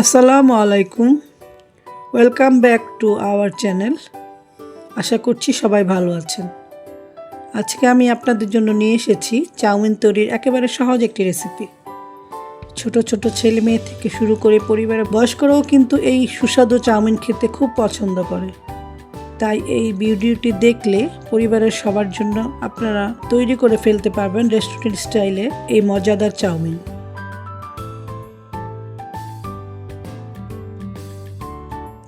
আসসালামু আলাইকুম। Welcome back to our channel. আশা করছি সবাই ভালো আছেন। আজকে আমি আপনাদের জন্য নিয়ে এসেছি চাউমিন তৈরির একেবারে সহজ একটি রেসিপি। ছোট ছোট ছেলে মেয়ে থেকে শুরু করে পরিবারের বয়স্করাও কিন্তু এই সুস্বাদু চাউমিন খেতে খুব পছন্দ করে। তাই এই ভিডিওটি দেখলে পরিবারের সবার জন্য আপনারা তৈরি করে ফেলতে পারবেন রেস্টুরেন্ট স্টাইলে এই মজাদার চাউমিন।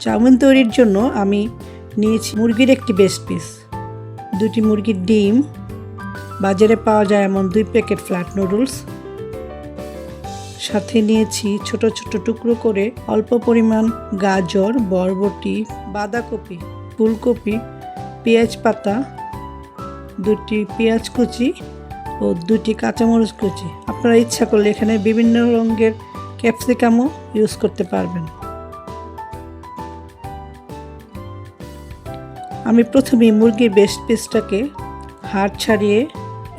চাউমিন তৈরির জন্য আমি নিয়েছি মুরগির একটি বেস্ট পিস, 2টি মুরগির ডিম, বাজারে পাওয়া যায় এমন 2 প্যাকেট ফ্ল্যাট নুডলস, সাথে নিয়েছি ছোট ছোট টুকরো করে অল্প পরিমাণ গাজর, বরবটি, বাঁধাকপি, ফুলকপি, পেঁয়াজ পাতা, 2টি পেঁয়াজ কুচি ও 2টি কাঁচামরিচ কুচি। আপনারা ইচ্ছা করলে এখানে বিভিন্ন রঙের ক্যাপসিকামও ইউজ করতে পারবেন। আমি প্রথমে মুরগির বেস্ট পিসটাকে হাড় ছাড়িয়ে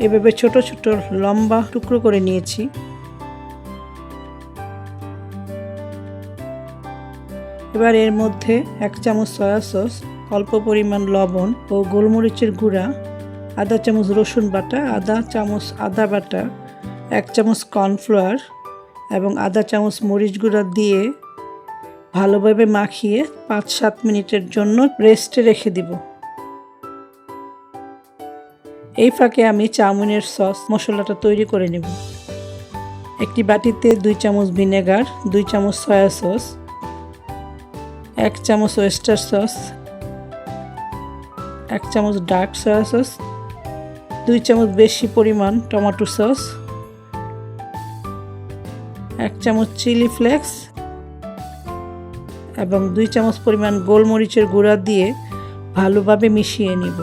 এভাবে ছোট ছোট লম্বা টুকরো করে নিয়েছি। এবার এর মধ্যে 1 চামচ সয়া সস, অল্প পরিমাণ লবণ ও গোলমরিচের গুঁড়া, আধা চামচ রসুন বাটা, আধা চামচ আদা বাটা, 1 চামচ কর্নফ্লাওয়ার এবং আধা চামচ মরিচ গুঁড়া দিয়ে ভালোভাবে মাখিয়ে 5-7 মিনিটের জন্য রেস্টে রেখে দিব। এই ফাঁকে আমি চাউমিনের সস মশলাটা তৈরি করে নেব। একটি বাটিতে 2 চামচ ভিনেগার, 2 চামচ সয়া সস, 1 চামচ ওয়েস্টার সস, 1 চামচ ডার্ক সয়া সস, 2 চামচ বেশি পরিমাণ টমেটো সস, 1 চামচ চিলি ফ্লেক্স এবং 2 চামচ পরিমাণ গোলমরিচের গুঁড়া দিয়ে ভালোভাবে মিশিয়ে নিব।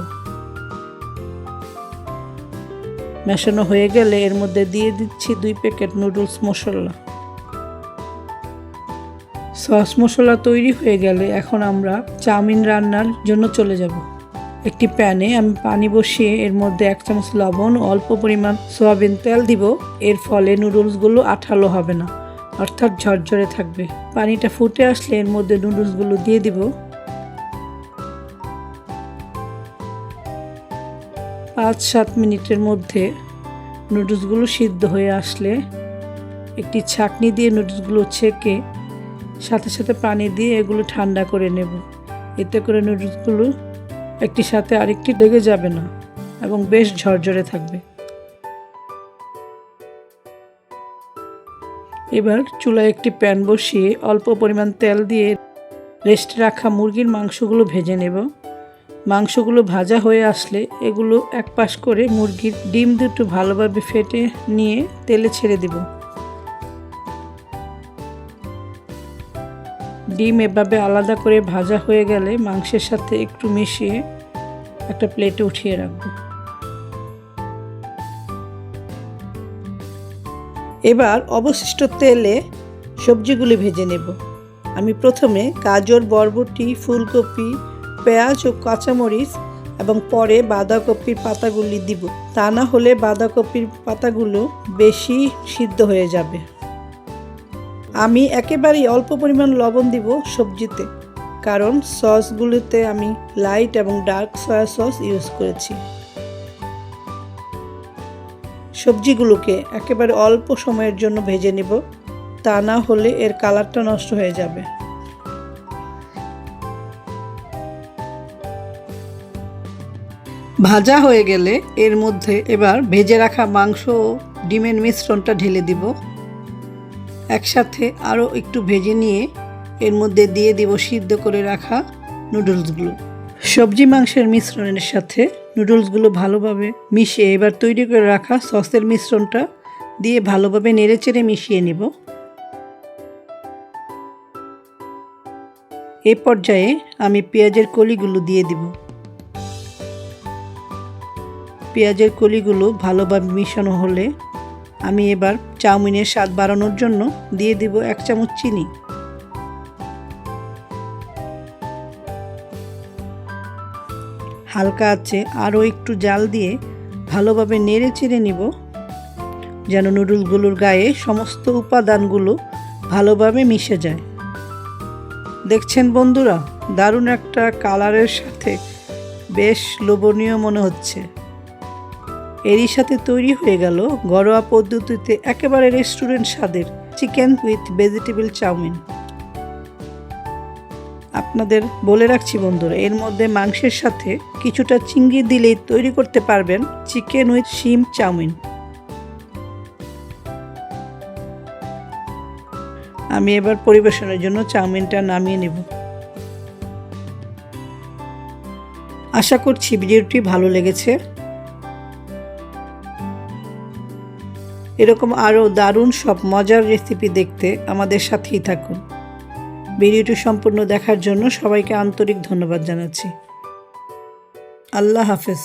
মেশানো হয়ে গেলে এর মধ্যে দিয়ে দিচ্ছি 2 প্যাকেট নুডলস মশলা। সস মশলা তৈরি হয়ে গেলে এখন আমরা চাউমিন রান্নার জন্য চলে যাব। একটি প্যানে আমি পানি বসিয়ে এর মধ্যে 1 চামচ লবণ ও অল্প পরিমাণ সয়াবিন তেল দিব। এর ফলে নুডলসগুলো আঠালো হবে না, অর্থাৎ ঝরঝরে থাকবে। পানিটা ফুটে আসলে এর মধ্যে নুডলসগুলো দিয়ে দিব। 5-7 মিনিটের মধ্যে নুডলসগুলো সিদ্ধ হয়ে আসলে একটি ছাঁকনি দিয়ে নুডলসগুলো ছেঁকে সাথে সাথে পানি দিয়ে এগুলো ঠান্ডা করে নেব। এতে করে নুডলসগুলো একটির সাথে আরেকটি লেগে যাবে না এবং বেশ ঝরঝরে থাকবে। এবার চুলায় একটি প্যান বসিয়ে অল্প পরিমাণ তেল দিয়ে রেস্টে রাখা মুরগির মাংসগুলো ভেজে নেব। মাংসগুলো ভাজা হয়ে আসলে এগুলো এক পাশ করে মুরগির ডিম দুটো ভালোভাবে ফেটে নিয়ে তেলে ছেড়ে দেব। ডিম এভাবে আলাদা করে ভাজা হয়ে গেলে মাংসের সাথে একটু মিশিয়ে একটা প্লেটে উঠিয়ে রাখব। এবার অবশিষ্ট তেলে সবজিগুলি ভেজে নেব। আমি প্রথমে গাজর, বরবটি, ফুলকপি, পেঁয়াজ ও কাঁচামরিচ এবং পরে বাঁধাকপির পাতাগুলি দিব। তা না হলে বাঁধাকপির পাতাগুলো বেশি সিদ্ধ হয়ে যাবে। আমি একেবারেই অল্প পরিমাণ লবণ দিব সবজিতে, কারণ সসগুলোতে আমি লাইট এবং ডার্ক সয়া সস ইউজ করেছি। সবজিগুলোকে একেবারে অল্প সময়ের জন্য ভেজে নেব, তা না হলে এর কালারটা নষ্ট হয়ে যাবে। ভাজা হয়ে গেলে এর মধ্যে এবার ভেজে রাখা মাংস ও ডিমের মিশ্রণটা ঢেলে দিব। একসাথে আরও একটু ভেজে নিয়ে এর মধ্যে দিয়ে দিব সিদ্ধ করে রাখা নুডলসগুলো। সবজি মাংসের মিশ্রণের সাথে নুডলসগুলো ভালোভাবে মিশিয়ে এবার তৈরি করে রাখা সসের মিশ্রণটা দিয়ে ভালোভাবে নেড়েচেড়ে মিশিয়ে নিব। এই পর্যায়ে আমি পেঁয়াজের কলিগুলো দিয়ে দিব। পেঁয়াজের কলিগুলো ভালোভাবে মিশানো হলে আমি এবার চাউমিনের স্বাদ বাড়ানোর জন্য দিয়ে দিব 1 চামচ চিনি। হালকা আছে আরও একটু জাল দিয়ে ভালোভাবে নেড়ে চেড়ে নিব, যেন নুডলসগুলোর গায়ে সমস্ত উপাদানগুলো ভালোভাবে মিশে যায়। দেখছেন বন্ধুরা, দারুণ একটা কালারের সাথে বেশ লোভনীয় মনে হচ্ছে। এরই সাথে তৈরি হয়ে গেল ঘরোয়া পদ্ধতিতে একেবারে রেস্টুরেন্ট স্বাদের চিকেন উইথ ভেজিটেবল চাউমিন। আপনাদের বলে রাখছি বন্ধুরা, এর মধ্যে মাংসের সাথে কিছুটা চিংড়ি দিলেই তৈরি করতে পারবেন চিকেন উইথ শিম চাউমিন। আমি এবার পরিবেশনের জন্য চাউমিনটা নামিয়ে নেব। আশা করছি ভিডিওটি ভালো লেগেছে। এরকম আরও দারুণ সব মজার রেসিপি দেখতে আমাদের সাথেই থাকুন। ভিডিওটি সম্পূর্ণ দেখার জন্য সবাইকে আন্তরিক ধন্যবাদ জানাচ্ছি। আল্লাহ হাফেজ।